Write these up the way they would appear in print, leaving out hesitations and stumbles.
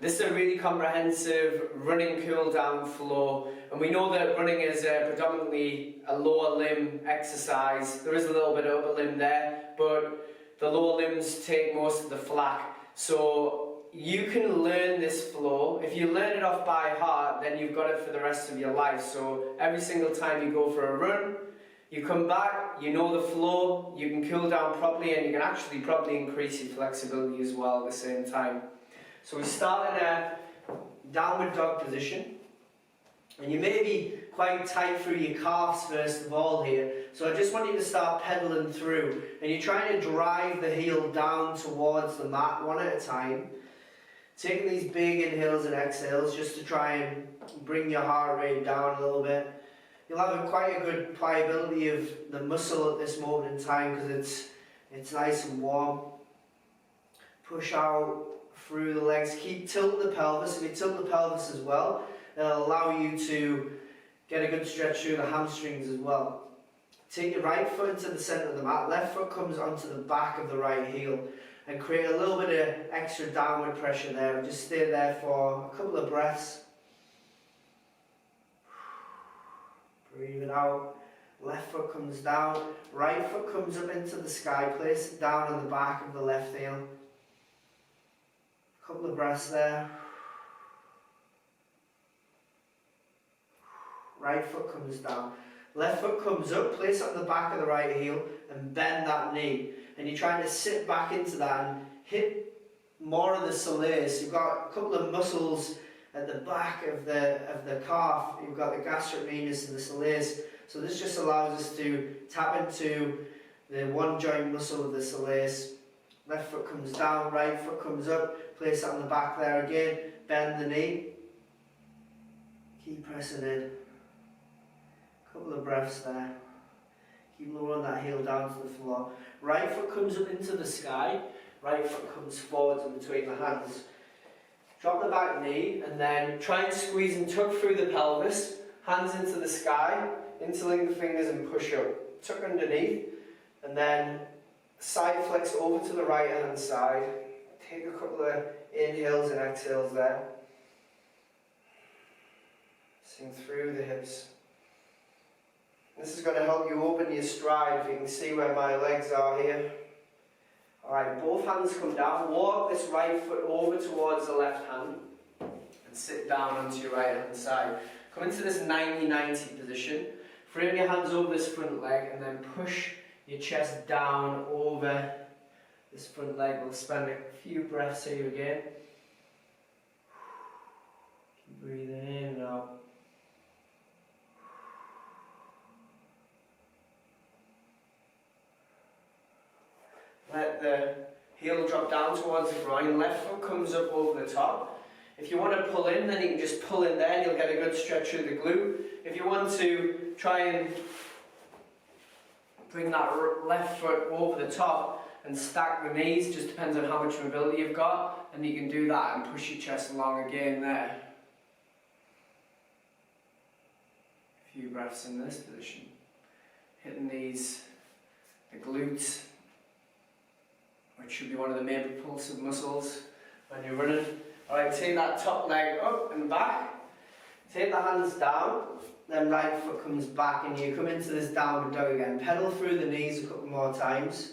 This is a really comprehensive running cool down flow, and we know that running is predominantly a lower limb exercise. There is a little bit of upper limb there, but the lower limbs take most of the flak. So you can learn this flow. If you learn it off by heart, then you've got it for the rest of your life. So every single time you go for a run, you come back, you know the flow, you can cool down properly, and you can actually probably increase your flexibility as well at the same time. So we start in a downward dog position, and you may be quite tight through your calves first of all here. So I just want you to start pedaling through, and you're trying to drive the heel down towards the mat one at a time. Taking these big inhales and exhales just to try and bring your heart rate down a little bit. You'll have quite a good pliability of the muscle at this moment in time because it's nice and warm. Push out through the legs, keep tilting the pelvis. If you tilt the pelvis as well, it'll allow you to get a good stretch through the hamstrings as well. Take your right foot into the center of the mat, left foot comes onto the back of the right heel, and create a little bit of extra downward pressure there. Just stay there for a couple of breaths. Breathe it out. Left foot comes down, right foot comes up into the sky, place it down on the back of the left heel. Couple of breaths there. Right foot comes down. Left foot comes up, place it on the back of the right heel and bend that knee. And you're trying to sit back into that and hit more of the soleus. You've got a couple of muscles at the back of the calf. You've got the gastrocnemius and the soleus. So this just allows us to tap into the one joint muscle of the soleus. Left foot comes down, right foot comes up, place it on the back there again, bend the knee, keep pressing in, couple of breaths there, keep lowering that heel down to the floor. Right foot comes up into the sky, right foot comes forward and between the hands. Drop the back knee and then try and squeeze and tuck through the pelvis, hands into the sky, interlink the fingers and push up. Tuck underneath and then side flex over to the right hand side. Take a couple of inhales and exhales there. Sink through the hips. This is going to help you open your stride. If you can see where my legs are here. Alright, both hands come down. Walk this right foot over towards the left hand and sit down onto your right hand side. Come into this 90-90 position. Frame your hands over this front leg and then push your chest down over this front leg. We'll spend a few breaths here again. Keep breathing in and out. Let the heel drop down towards the groin. Left foot comes up over the top. If you want to pull in, then you can just pull in there and you'll get a good stretch through the glute. If you want to try and bring that left foot over the top and stack the knees, just depends on how much mobility you've got, and you can do that and push your chest along again there. A few breaths in this position. Hitting the glutes, which should be one of the main propulsive muscles when you're running. Alright, take that top leg up and back. Take the hands down, then right foot comes back and you come into this downward dog again. Pedal through the knees a couple more times.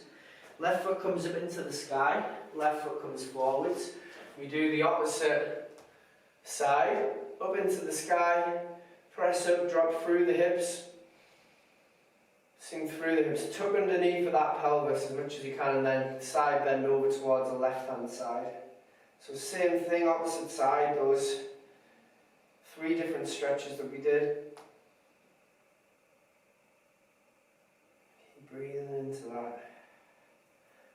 Left foot comes up into the sky, left foot comes forwards. We do the opposite side, up into the sky, press up, drop through the hips, sink through the hips, tuck underneath for that pelvis as much as you can and then side bend over towards the left hand side. So same thing, opposite side, those 3 different stretches that we did. Keep breathing into that.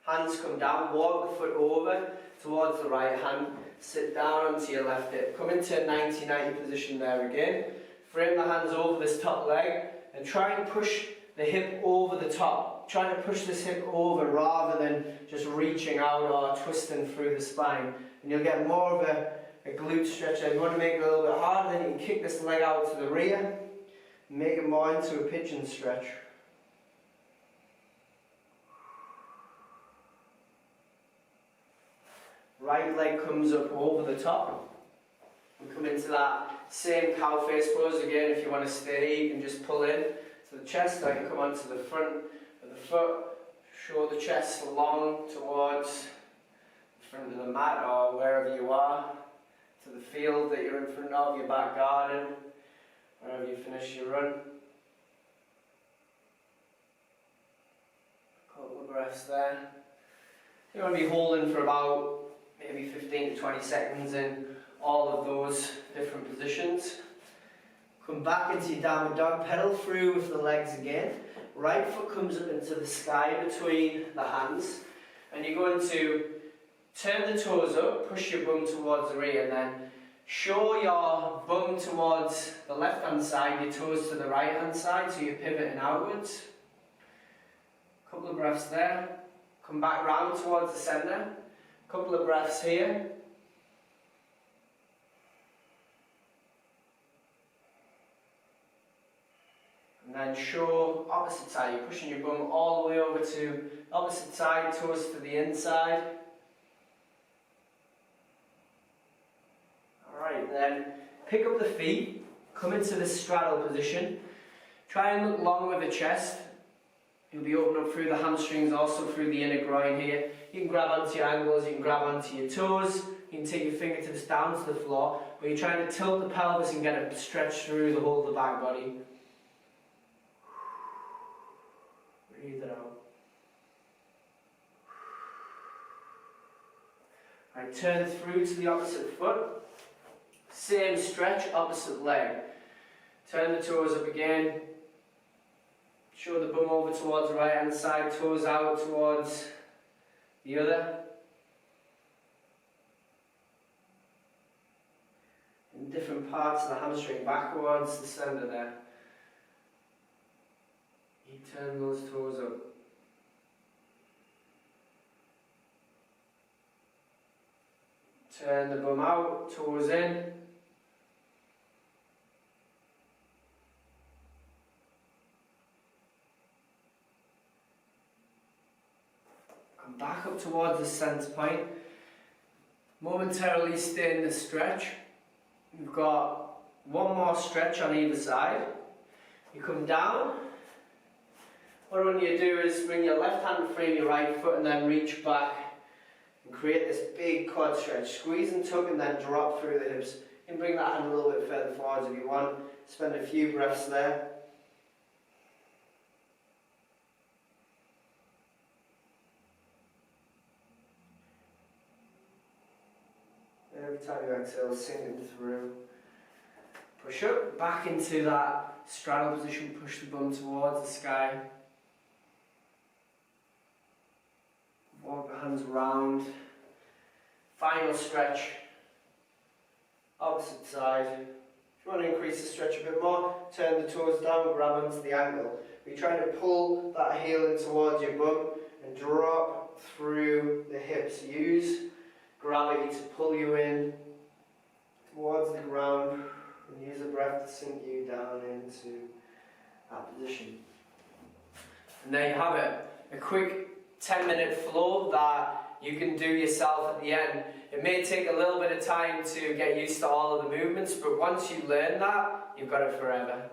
Hands come down, walk the foot over towards the right hand, sit down onto your left hip. Come into a 90-90 position there again. Frame the hands over this top leg and try and push the hip over the top. Try to push this hip over rather than just reaching out or twisting through the spine. And you'll get more of a glute stretch. If you want to make it a little bit harder, then you can kick this leg out to the rear and make it more into a pigeon stretch. Right leg comes up over the top. We come into that same cow face pose again. If you want to stay, you can just pull in to the chest, or you can come onto the front of the foot, show the chest long towards the front of the mat or wherever you are, to the field that you're in front of, your back garden, wherever you finish your run. A couple of breaths there. You want to be holding for about maybe 15 to 20 seconds in all of those different positions. Come back into your downward dog, pedal through with the legs again. Right foot comes up into the sky between the hands, and you're going to turn the toes up, push your bum towards the rear, and then show your bum towards the left hand side, your toes to the right hand side, so you're pivoting outwards. A couple of breaths there. Come back round towards the centre. A couple of breaths here. And then show opposite side. You're pushing your bum all the way over to opposite side, toes to the inside. Alright, then pick up the feet, come into the straddle position. Try and look long with the chest. You'll be opening up through the hamstrings, also through the inner groin here. You can grab onto your ankles, you can grab onto your toes. You can take your fingertips down to the floor, but you're trying to tilt the pelvis and get it stretched through the whole of the back body. Breathe it out. Right, turn through to the opposite foot. Same stretch, opposite leg. Turn the toes up again. Show the bum over towards the right hand side, toes out towards the other. In different parts of the hamstring, backwards, the centre there. You turn those toes up. Turn the bum out, toes in. Come back up towards the centre point. Momentarily stay in the stretch. You've got one more stretch on either side. You come down. What I want you to do is bring your left hand free your right foot and then reach back and create this big quad stretch. Squeeze and tug and then drop through the hips. You can bring that hand a little bit further forwards if you want. Spend a few breaths there. Every time you exhale, sinking through. Push up, back into that straddle position, push the bum towards the sky. Walk the hands round. Final stretch. Opposite side. If you want to increase the stretch a bit more, turn the toes down, grab onto the ankle. You're trying to pull that heel in towards your bum and drop through the hips. Use gravity to pull you in towards the ground and use the breath to sink you down into that position. And there you have it, a quick 10-minute flow that you can do yourself at the end. It may take a little bit of time to get used to all of the movements, but once you learn that, you've got it forever.